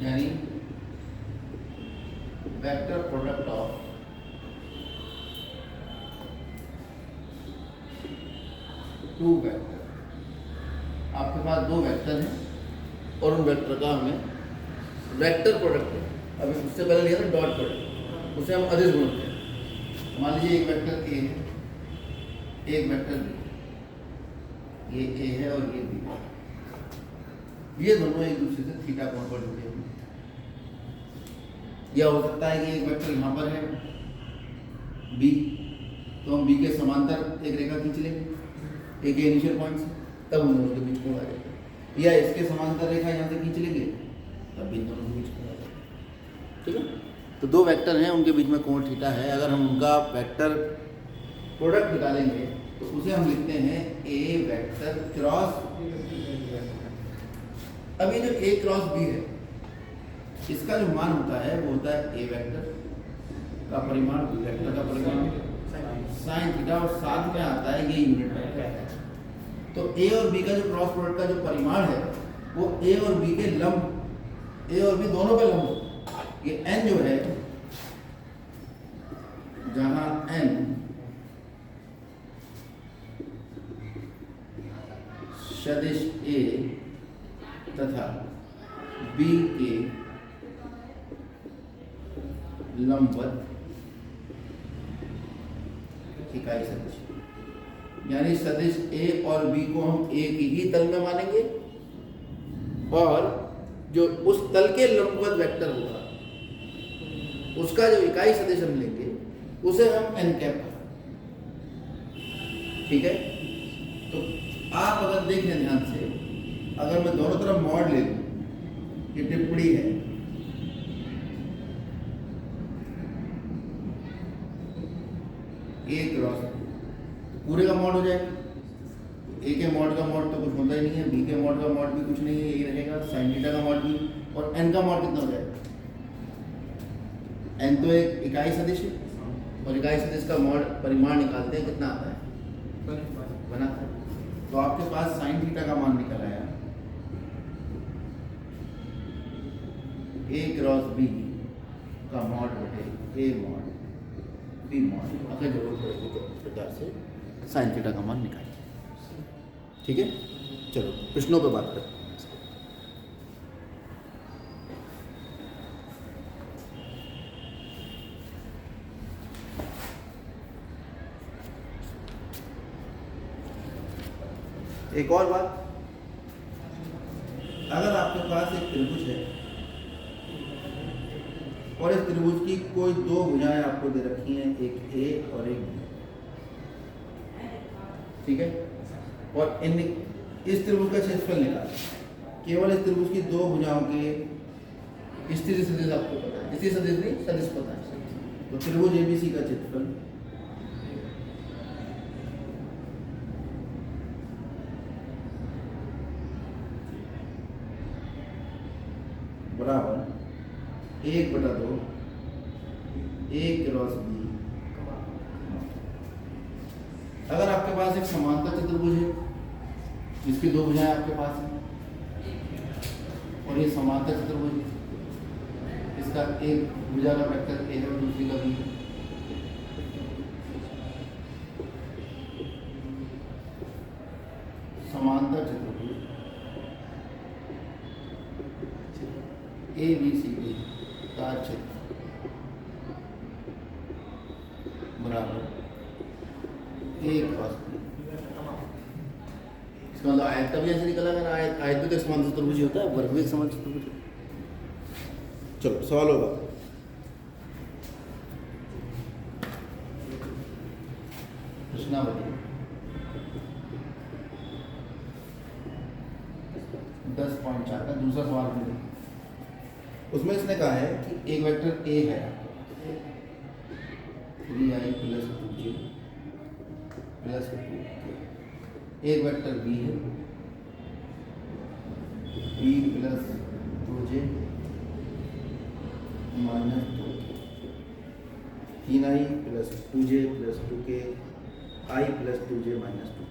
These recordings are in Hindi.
यानी vector product of two vector. आपके पास दो वेक्टर हैं और उन वेक्टर का हमें वेक्टर प्रोडक्ट है। अभी उससे पहले लिया था डॉट प्रोडक्ट, उसे हम अदिश बोलते हैं। मान लीजिए एक वेक्टर ए है, एक वेक्टर बी, ये ए है और ये बी है। ये दोनों एक दूसरे से थीटा कोण पर जुड़े हुए। यह हो सकता है कि एक वेक्टर यहाँ पर है बी, तो हम बी के समांतर एक रेखा खींच लेंगे ए के इनिशियल पॉइंट से, तब उन दोनों के बीच कोण आ जाएगा। या इसके समांतर रेखा यहाँ से खींच लेंगे, तब इन दोनों के बीच कोण आ जाएगा। ठीक है, तो दो वेक्टर हैं, उनके बीच में कोण थीटा है। अगर हम उनका वेक्टर प्रोडक्ट निकालेंगे तो उसे हम लिखते हैं ए वेक्टर क्रॉस। अभी जो ए क्रॉस बी है, इसका जो मान होता है वो होता है ए वेक्टर का परिमाण बी वेक्टर का परिमाण साइन थीटा, और साथ में आता है ये यूनिट वेक्टर। तो ए और बी का जो क्रॉस प्रोडक्ट का जो परिमाण है वो ए और बी के लंब, ए और बी दोनों पे लंब। ये n जो है, जहां n सदिश ए तथा b के लंबवत इकाई सदिश, यानी सदिश ए और बी को हम एक ही तल में मानेंगे, और जो उस तल के लंबवत वेक्टर होगा उसका जो इकाई सदिश हम लेंगे उसे हम n कैप। ठीक है, तो आप अगर देखें ध्यान से, अगर मैं दोनों तरफ मॉड ले लूं, ये टिप्पणी है, ए क्रॉस पूरे का मॉड हो जाएगा। ए के मॉड का मॉड तो कुछ होता ही नहीं है, बी के मॉड का मॉड भी कुछ नहीं है, यही रहेगा साइन थीटा का मॉड भी, और एन का मॉड कितना हो जाएगा। एन तो एक इकाई सदिश है, और इकाई सदिश का मॉड परिमाण निकालते हैं, कितना आता है, बना था। तो आपके पास साइन थीटा का मान निकल आया ए क्रॉस बी का मॉड बटे ए मॉड बी मॉड। अगर जरूरत पड़ेगी तो इस प्रकार से साइन थीटा का मान निकालें। ठीक है, चलो प्रश्नों पर बात करें। एक और बात, अगर आपके पास एक त्रिभुज है और इस त्रिभुज की कोई दो भुजाएं आपको दे रखी हैं, एक ए और एक बी, ठीक है, और इन इस त्रिभुज का क्षेत्रफल निकालें। केवल इस त्रिभुज की दो भुजाओं के स्थिति सदिश आपको पता है, स्थिति सदिश नहीं सदिश पता है। तो त्रिभुज एबीसी का क्षेत्रफल बराबर 1/2 ए क्रॉस बी। अगर आपके पास एक समांतर चतुर्भुज है जिसकी दो भुजाएं आपके पास हैं, और ये समांतर चतुर्भुज है, इसका एक भुजा का वेक्टर ए है और दूसरी का बी है। समांतर चतुर्भुज ए बी सी डी का क्षेत्र बराबर ए क्रॉस बी। इसका मतलब आयत का भी ऐसे निकला है ना, आयत भी तो समांतर चतुर्भुज ही होता है, वर्ग भी समांतर चतुर्भुज। चलो सवाल होगा। प्रश्नावली 10.4 का दूसरा सवाल है। उसमें इसने कहा है कि एक वेक्टर ए है 3i + 2j + 2k, एक वेक्टर बी है b + 2j - 2k, 3i + 2j + 2k i + 2j - 2k।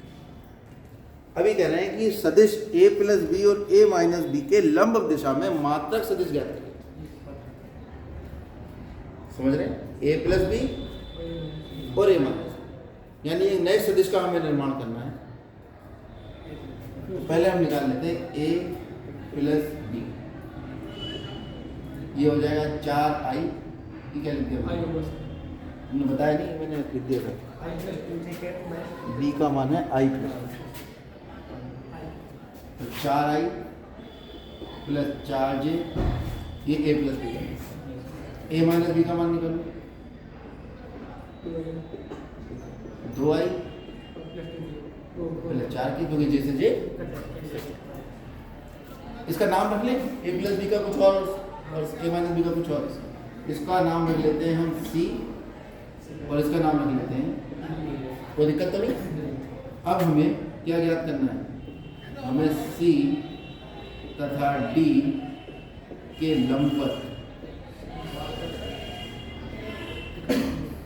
अभी कह रहे हैं कि सदिश a प्लस बी और a माइनस बी के लंब दिशा में मात्रक सदिश ज्ञात करें। समझ रहे हैं? a प्लस बी और a माइनस, यानी एक नए सदिश का हमें निर्माण करना है। तो पहले हम निकाल लेते हैं a प्लस बी, ये हो जाएगा 4i। ये क्या लिख दिया हमने बताया नहीं, मैंने लिख दिया था। बी का मान है i प्लस, तो 4i प्लस 4j, ये a प्लस बी का, a माइनस बी का मान निकालो 2i प्लस 4 की, क्योंकि जैसे जे इसका नाम रख लें a प्लस बी का कुछ और a माइनस बी का कुछ और। इसका नाम रख लेते हैं हम c और इसका नाम रख लेते हैं, कोई दिक्कत तो नहीं। अब हमें क्या ज्ञात करना है? हमें c तथा d के लंबवत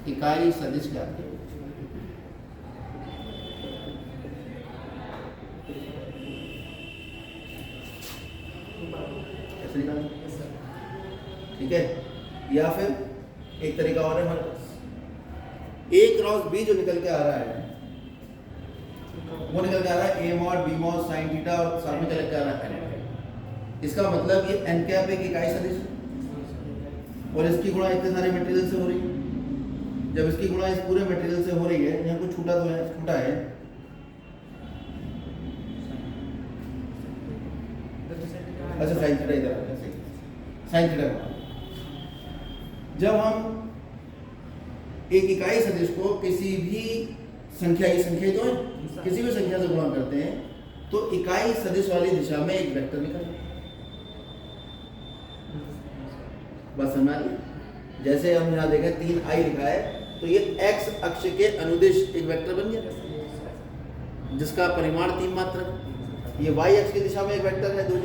इकाई सदिश ज्ञात करें। ठीक है, या फिर एक तरीका और है हमारे पास, a क्रॉस b जो निकल के आ रहा है वो निकल के आ रहा है a mod b mod sin theta और साथ में चले के आ रहा है n। इसका मतलब ये n कैप एक इकाई सदिश है और इसकी गुणा इतने सारे मटेरियल से हो रही है। जब इसकी गुणा इस पूरे मटेरियल से हो रही है, यहाँ कुछ छूटा तो है, छूटा है, अच्छा sin थीटा इधर आ गया, sin थीटा। जब हम एक इकाई सदिश को किसी भी संख्या, ये संख्या तो है, किसी भी संख्या से गुणा करते हैं तो इकाई सदिश वाली दिशा में एक वेक्टर निकलता है। बस समझ आइए, जैसे हम यहाँ देखें 3i लिखा है तो ये x अक्ष के अनुदिश एक वेक्टर बन गया जिसका परिमाण 3 मात्रक। ये y अक्ष की दिशा में एक वेक्टर है 2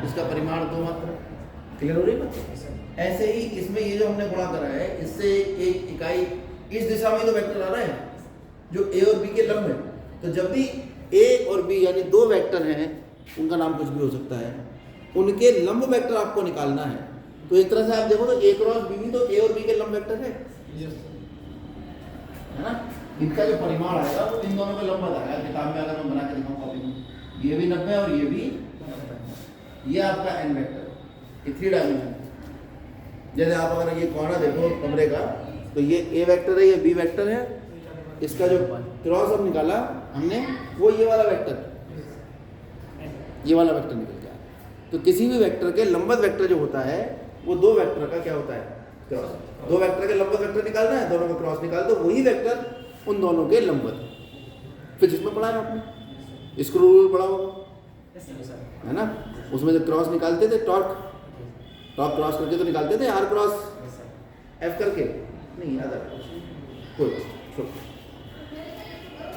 जिसका परिमाण 2 मात्रक। क्लियर हो रही है? ऐसे ही इसमें ये जो हमने गुणा करा है, इससे एक इकाई इस दिशा में तो वेक्टर आ रहा है जो a और b के लंब है। तो जब भी a और b यानी दो वेक्टर हैं, उनका नाम कुछ भी हो सकता है, उनके लंब वेक्टर आपको निकालना है। तो एक तरह से आप देखो तो a क्रॉस b भी तो a और b के लंब वेक्टर है ना। इनका जो परिमाण आएगा वो इन दोनों का लंब आएगा। किताब में अगर मैं बना के दिखाऊं कॉपी में, ये भी 90 और ये भी, ये आपका n वेक्टर, ये 3 डायमेंशन। जैसे आप अगर ये कोना देखो कमरे का, तो ये a वेक्टर है, ये b वेक्टर है, इसका जो क्रॉस अब निकाला हमने वो ये वाला वेक्टर, ये वाला वेक्टर निकल गया। तो किसी भी वेक्टर के लंबवत वेक्टर जो होता है वो दो वेक्टर का क्या होता है? क्रॉस। दो वेक्टर के लंबवत वेक्टर निकालना है, दोनों का क्रॉस निकाल दो, वही वेक्टर उन दोनों के लंबवत। फिर जिसमें पढ़ा है आपने स्क्रू रूल पढ़ा होगा है ना, उसमें जब क्रॉस निकालते थे टॉर्क क्रॉस करके तो निकालते थे, आर क्रॉस एफ करके नहीं, याद आ कोई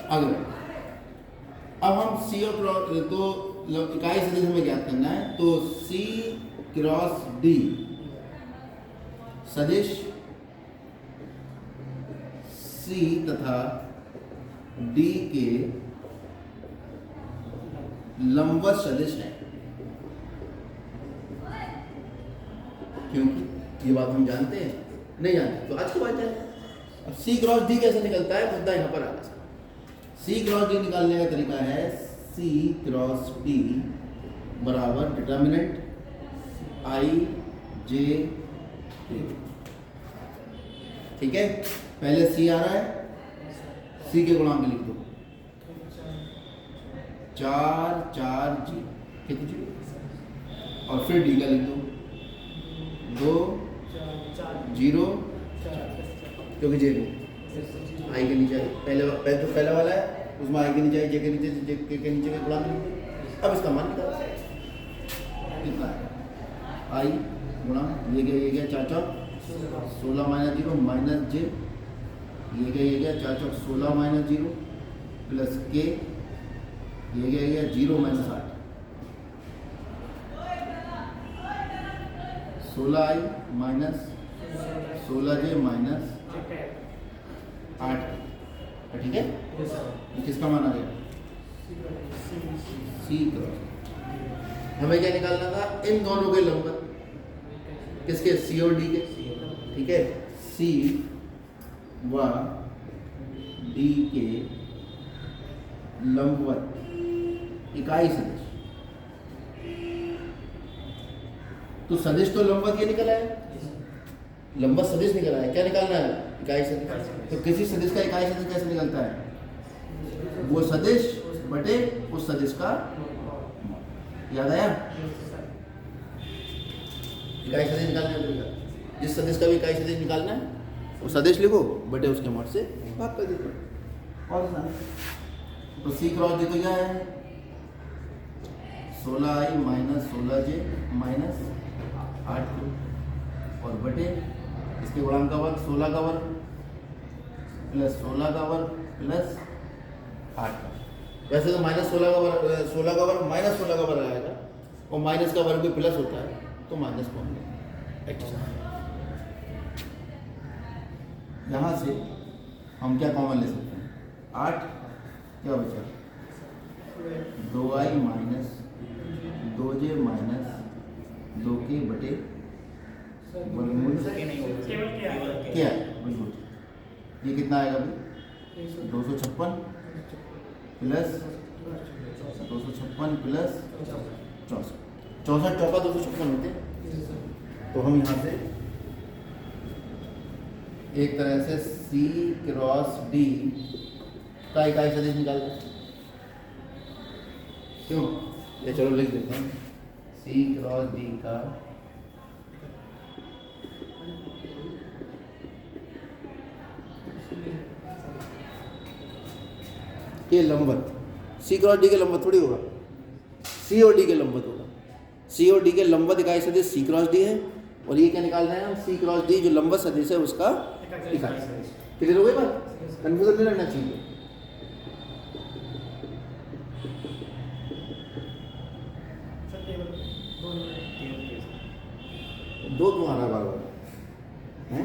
आगे। अब हम सी और क्रॉस, तो इकाई सदिश हमें ज्ञात करना है, तो सी क्रॉस डी सदिश सी तथा डी के लंबवत सदिश है। क्योंकि ये बात हम जानते हैं, नहीं जानते तो आज की बात है। अब सी क्रॉस डी कैसे निकलता है, मुद्दा यहाँ पर आ गया। सी क्रॉस डी निकालने का तरीका है सी क्रॉस डी बराबर डिटर्मिनेंट आई जे, ठीक है। पहले सी आ रहा है, सी के गुणांक लिख दो 4 4 जी, कितनी जी, और फिर डी का लिख दो 2 0, क्योंकि जे आई के नीचे पहला वाला है, उसमें आई के नीचे आई, जे के नीचे जे के नीचे के गुणा करेंगे। अब इसका मान निकालो कितना है, आई गुणा ये गया 4 4 16 माइनस 0 माइनस जे, ये गया 4 4 16 माइनस 0 प्लस के, ये गया 0 माइनस 8, 16 आई माइनस 16 जे माइनस 8, ठीक है। किसका मान आ गया? सी क्रॉस, हमें क्या निकालना था, इन दोनों के लंबवत, किसके, सी और डी के, ठीक है, सी व डी के लंबवत इकाई सदिश। तो सदिश तो लंबवत ये निकला है, लंबवत सदिश निकला है, क्या निकालना है, इकाई सदिश। तो किसी सदिश का इकाई सदिश कैसे निकलता है, वो सदिश बटे उस सदिश का, याद आया, इकाई सदिश निकालना है, जिस सदिश का भी इकाई सदिश निकालना है वो सदिश लिखो बटे उसके मॉड से भाग कर देते। और तो सी क्रॉस डी तो क्या है, 16i minus 16j minus 8q और बटे इसके गुणांक का वर्ग 16 का वर्ग प्लस 16 का वर्ग प्लस 8 का। वैसे तो माइनस 16 का वर्ग, 16 का वर्ग माइनस 16 का वर्ग आएगा और माइनस का वर्ग भी प्लस होता है तो माइनस कौन है। यहाँ से हम क्या कॉमन ले सकते हैं, 8 क्या बचा, 2i minus 2j minus 2k बटे वर्गमूल क्या है, ये कितना आएगा भाई, 256 प्लस 256 प्लस 64, 64 चौका 256 होते हैं। तो हम यहाँ से एक तरह से सी क्रॉस डी का इकाई सदिश निकाल दें, क्यों, ये चलो लिख देते हैं, सी क्रॉस डी का ये लंबवत, सी क्रॉस डी के लंबवत थोड़ी होगा, सी और डी के लंबवत होगा, सी और डी के लंबवत इकाई सदिश सी क्रॉस डी है और ये क्या निकालना है हम, सी क्रॉस डी जो लंबवत सदिश है उसका इकाई सदिश। क्लियर हो गई बात, कन्फ्यूजन नहीं रहना चाहिए। दो तुम्हारा बार है,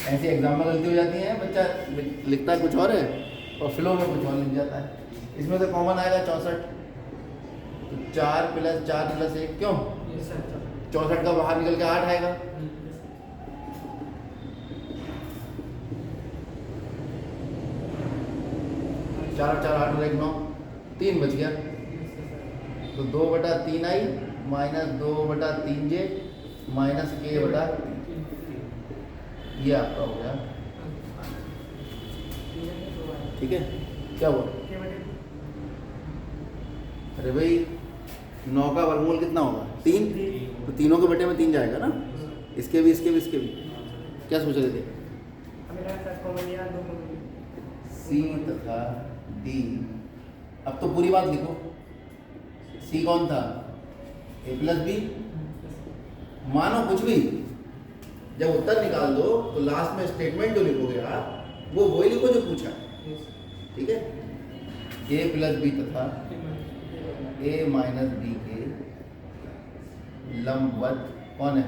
ऐसे एग्जाम में गलती हो जाती है, बच्चा लिखता है कुछ और है और फ्लो में कुछ और लिख जाता है। इसमें तो कॉमन आएगा 64, तो 4 प्लस 4 प्लस 1 क्यों, 64 का बाहर निकल के 8 आएगा, चार 4 8 और 1 9, 3 बच गया, तो 2/3i minus 2/3j minus k बटा, ये आपका हो गया, ठीक है। क्या हुआ, अरे भाई 9 का वर्गमूल कितना होगा, 3, तो तीनों के बटे में 3 जाएगा ना, इसके भी इसके भी इसके भी। क्या सोच रहे थे, सी तथा डी, अब तो पूरी बात लिखो, सी कौन था, ए प्लस बी, मानो कुछ भी, जब उत्तर निकाल दो तो लास्ट में स्टेटमेंट जो लिखोगे आप वो वही लिखो जो पूछा, ठीक है। ए प्लस बी तथा ए माइनस बी के लंबवत कौन है,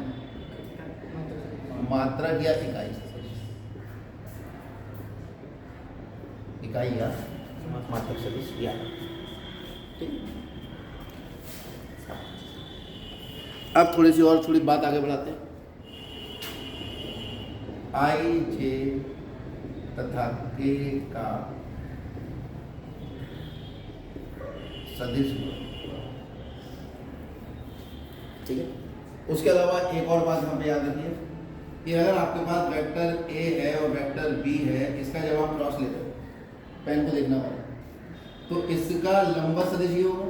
मात्रक या इकाई, इकाई या मात्रक सदिश या, ठीक। अब थोड़ी सी और थोड़ी बात आगे बढ़ाते हैं। आई जे तथा के का सदिश, ठीक है। उसके अलावा एक और बात यहाँ पे याद रखिए कि अगर आपके पास वेक्टर ए है और वेक्टर बी है, इसका जब आप क्रॉस लेते हो, पेन को देखना होगा, तो इसका लंबवत सदिश ये होगा।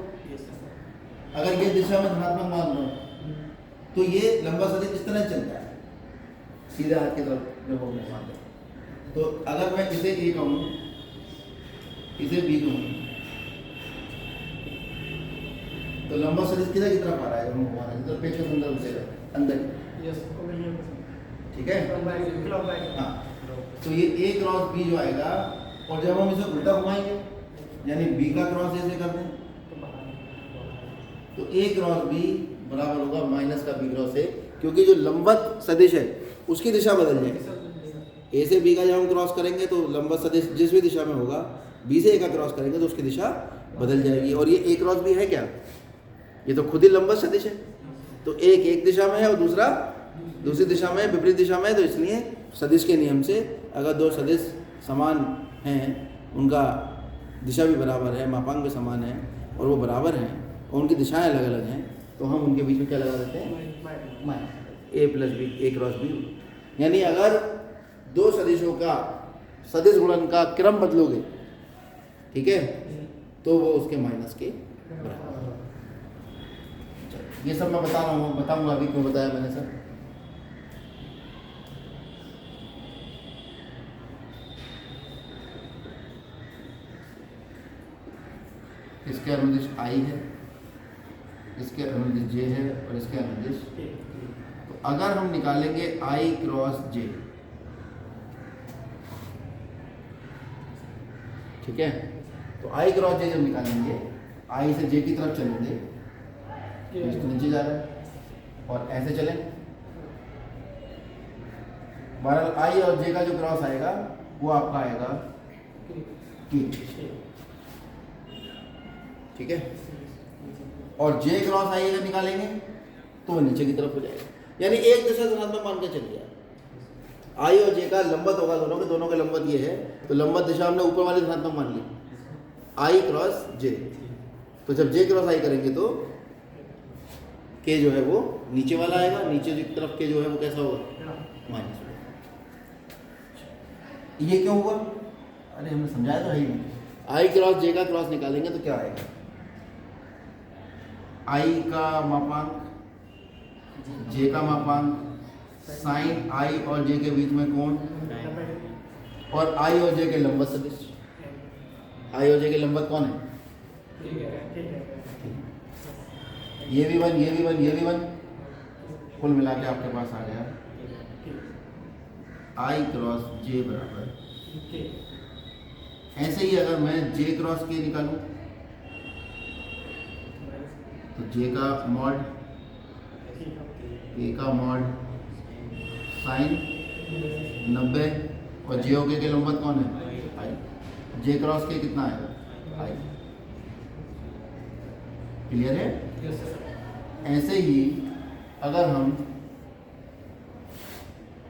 अगर ये दिशा में धनात्मक मान लो तो ये लंबवत सदिश इस तरह चलता है, सीधे हाथ की तरफ जब हो गया। तो अगर मैं इसे ए कहूँ, इसे बी कहूँ, तो लंबवत सदिश किधर की तरफ आ रहा है, हम घुमा रहे हैं, तो पेज के संदर्भ से अंदर, ठीक है। हाँ, तो ये ए क्रॉस बी जो आएगा, और जब हम इसे उल्टा घुमाएंगे यानी बी का क्रॉस ऐसे कर दें, तो ए क्रॉस बी बराबर होगा माइनस का बी क्रॉस ए, क्योंकि जो लंबवत सदिश है उसकी दिशा बदल जाएगी, ए से बी का जब हम क्रॉस करेंगे तो लंबवत सदिश जिस भी दिशा में होगा, बी से ए का क्रॉस करेंगे तो उसकी दिशा बदल जाएगी। और ये ए क्रॉस बी है क्या, ये तो खुद ही लंबवत सदिश है। तो एक दिशा में है और दूसरा दूसरी दिशा में, विपरीत दिशा में। तो इसलिए सदिश के नियम से अगर दो सदिश समान हैं, उनका दिशा भी बराबर है, मापांक भी समान है और वो बराबर हैं और उनकी दिशाएं अलग अलग हैं, तो हम उनके बीच में क्या लगा देते हैं, माइनस ए प्लस बी, ए क्रॉस बी। यानी अगर दो सदिशों का सदिश गुणन का क्रम बदलोगे, ठीक है, तो वो उसके माइनस के बराबर। ये सब मैं बता रहा हूँ, बताऊंगा अभी क्यों बताया मैंने सर। इसके अनुदिश आई है, इसके अनुदिश जे है और इसके अनुदिश। तो अगर हम निकालेंगे आई क्रॉस जे, ठीक है, तो आई क्रॉस जे जब निकालेंगे, आई से जे की तरफ चलेंगे, तो नीचे जा रहा है और ऐसे चलें, बहरहाल आई और जे का जो क्रॉस आएगा वो आपका आएगा के, ठीक है। और जे क्रॉस आई अगर निकालेंगे तो वो नीचे की तरफ हो जाएगा। यानी एक दिशा धनात्मक मान के चलिए, आई और जे का लंबवत होगा, दोनों के लंबवत ये है, तो लंबवत दिशा हमने ऊपर वाले धनात्मक मान ली, आई क्रॉस जे। तो जब जे क्रॉस आई करेंगे तो के जो है वो नीचे वाला आएगा, नीचे की तरफ के जो है वो कैसा होगा, माइनस। ये क्यों हुआ, अरे हमने समझाया तो है ही नहीं। आई क्रॉस जे का क्रॉस निकालेंगे तो क्या आएगा, आई का मापांक, जे का मापांक, साइन आई और जे के बीच में कोण, और आई और जे के लंबवत सदिश। आई और जे के लंबवत कौन है, ये भी वन, ये भी वन, ये भी वन, कुल मिला के आपके पास आ गया आई क्रॉस जे बराबर। ऐसे ही अगर मैं जे क्रॉस के निकालूं तो जे का मॉड, के का मॉड, साइन 90 और जे ओके के लंबवत कौन है, आई। जे क्रॉस के कितना है, आई। क्लियर है। ऐसे ही अगर हम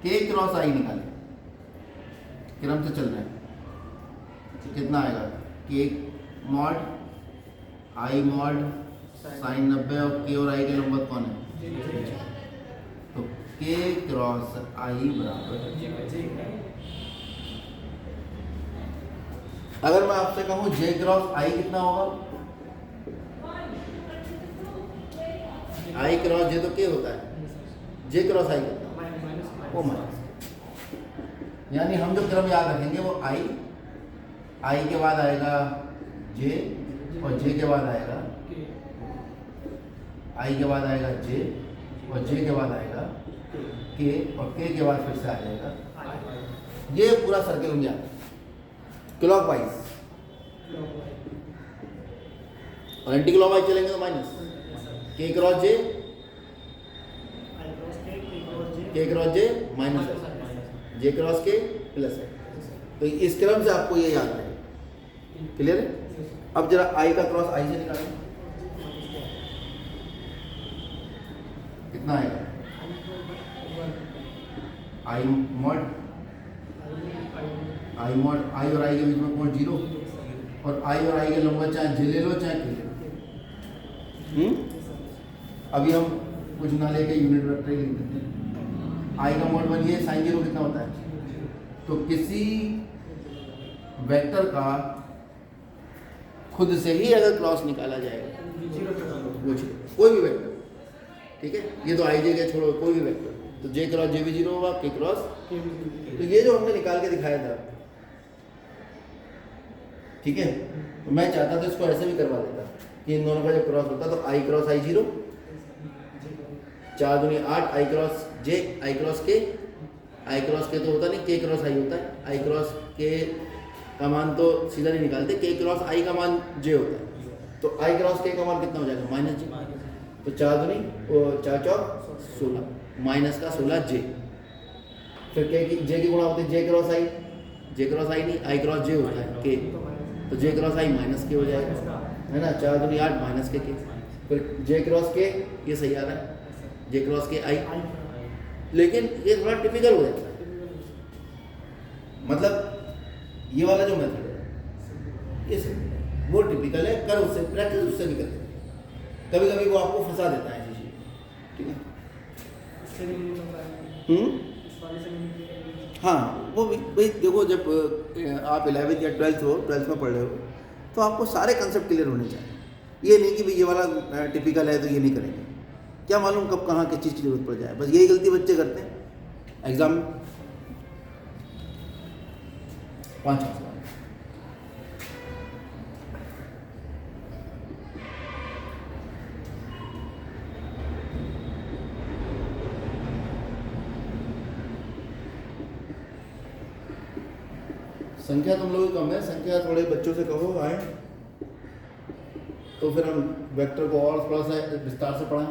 के क्रॉस आई निकालें, क्रम से चल रहे हैं, तो कितना आएगा, के मॉड, आई मॉड, साइन 90 और के और आई के लंबवत कौन है, तो के क्रॉस आई बराबर। अगर मैं आपसे कहूं जे क्रॉस आई कितना होगा, आई क्रॉस जे तो के होता है, जे क्रॉस आई कितना, वो माइनस। यानी हम जो क्रम याद रखेंगे वो आई के बाद आएगा जे और जे के बाद आएगा, आई के बाद आएगा जे और जे के बाद आएगा के और के बाद फिर से आ जाएगा। ये पूरा सर्किल हम याद क्लॉकवाइज, और एंटी क्लॉकवाइज चलेंगे तो माइनस। के क्रॉस जे, के क्रॉस जे माइनस है, जे क्रॉस के प्लस है। तो इस क्रम से आपको ये याद रहेगा। क्लियर है। अब जरा आई का क्रॉस आई से निकालें, कितना आएगा, आई मॉड, आई मॉड, आई और आई के बीच में कोण 0 और आई और आई के लंबवत चाहे जे ले लो चाहे के ले लो। अभी हम कुछ ना लेके यूनिट वेक्टर लिख देते हैं। आई का मॉड बनिए, साइन 0 कितना होता है, तो किसी वेक्टर का खुद से ही अगर क्रॉस निकाला जाएगा वो 0, कोई भी वेक्टर, ठीक है। ये तो आई जे के छोड़ो, कोई भी वेक्टर, तो जे क्रॉस जे भी 0 होगा, के क्रॉस। तो ये जो हमने निकाल के दिखाया था, ठीक है, तो मैं चाहता था इसको ऐसे भी करवा देता कि इन दोनों का जब क्रॉस होता तो आई क्रॉस आई 0, 4 दूनी 8, आई क्रॉस जे, आई क्रॉस के, आई क्रॉस के तो होता नहीं, के क्रॉस आई होता है। आई क्रॉस के का मान तो सीधा नहीं निकालते, के क्रॉस आई का मान जे होता है। तो आई क्रॉस के का मान कितना हो जाएगा, माइनस जे। तो 4 दूनी 4 चौक 16, माइनस का 16 जे। फिर के की जे की गुणा होती है जे क्रॉस आई, जे क्रॉस आई नहीं, आई क्रॉस जे होता है के, तो जे क्रॉस आई माइनस के हो जाएगा, है ना, 4 दूनी 8 माइनस के, फिर जे क्रॉस के, ये सही आ रहा है, जे क्रॉस के आई, लेकिन ये थोड़ा टिपिकल हो जाता है, मतलब ये वाला जो मेथड है ये सिंपल है, वो टिपिकल है, कर उससे प्रैक्टिस उससे भी करते हैं, कभी कभी वो आपको फंसा देता है ऐसी चीज़, ठीक है। हाँ, वो भी भाई देखो, जब आप 11th या 12th में पढ़ रहे हो तो आपको सारे कंसेप्ट क्लियर होने चाहिए, ये नहीं कि भाई ये वाला टिपिकल है तो ये नहीं करेंगे, क्या मालूम कब कहाँ किस चीज़ की जरूरत पड़ जाए, बस यही गलती बच्चे करते हैं एग्जाम में। 5 सवाल संख्या तुम लोगों की कम है, संख्या थोड़े बच्चों से कहो आए तो फिर हम वेक्टर को और थोड़ा सा विस्तार से पढ़ाएं।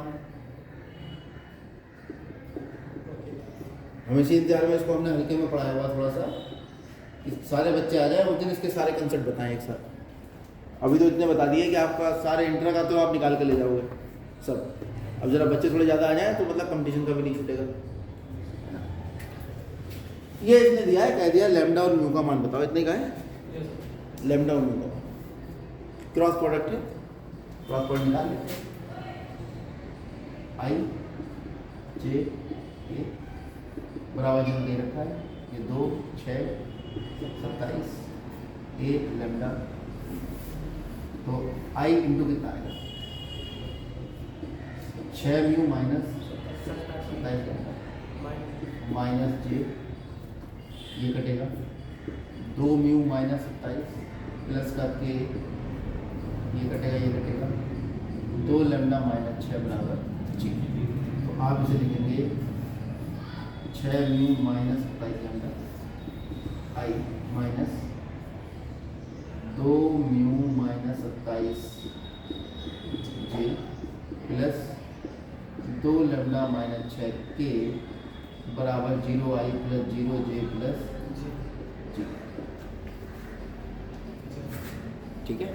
हमेशा इंतजार में इसको हमने हल्के में पढ़ाया हुआ थोड़ा सा, कि सारे बच्चे आ जाए उस दिन इसके सारे कंसेप्ट बताएं एक साथ। अभी तो इतने बता दिए कि आपका सारे इंटर का तो आप निकाल के ले जाओगे सब, अब जरा बच्चे थोड़े ज़्यादा आ जाएं तो मतलब कंपटीशन का भी नहीं छूटेगा। ये इसने दिया है, कह दिया लैम्डा और म्यू का मान बताओ, इतने का है लैम्डा और म्यू का क्रॉस प्रोडक्ट है, क्रॉस प्रोडक्ट निकाल लेते हैं, आई जे ए बराबर जो दे रखा है, ये 2 6 27 ए लैम्डा, तो आई इंटू कितना आएगा 6 म्यू माइनस 27 माइनस जे, ये कटेगा 2 म्यू माइनस 27 प्लस का के, ये कटेगा ये कटेगा 2 लैम्डा माइनस 6 बराबर जी। तो आप इसे लिखेंगे 6 म्यू माइनस 27 लैम्डा आई माइनस 2 म्यू माइनस 27 जे प्लस 2 लैम्डा माइनस 6 के बराबर 0 आई प्लस 0 जे प्लस जी, ठीक है।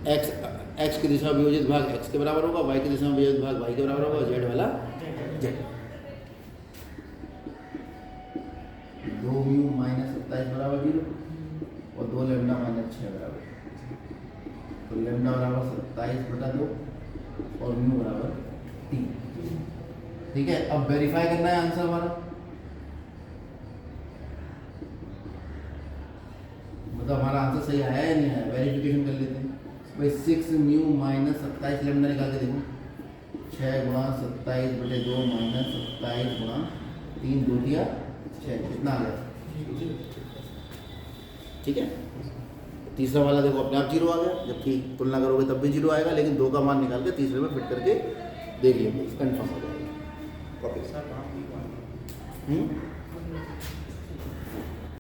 एक्स की दिशा में वियोजित भाग एक्स के बराबर होगा, वाई की दिशा में वियोजित भाग वाई के बराबर होगा, जेड वाला जेड। 2 म्यू माइनस 27 बराबर 0 और 2 लैम्डा माइनस 6 बराबर, तो लैम्डा बराबर 27/2 और म्यू बराबर 3, ठीक है। अब वेरीफाई करना है आंसर हमारा, मतलब हमारा आंसर सही आया या नहीं आया, वेरिफिकेशन कर लेते हैं भाई। 6 म्यू माइनस 27 लैम्डा निकाल के देखो, 6 गुणा 27/2 माइनस 27 गुणा 3 2 दिया 6, कितना आ गया, ठीक है। तीसरा वाला देखो अपने आप 0 आ गया, जबकि तुलना करोगे तब भी 0 आएगा, लेकिन 2 का मान निकाल के तीसरे में फिट करके देख लीजिए, कंफर्म हो जाएगा। कॉपी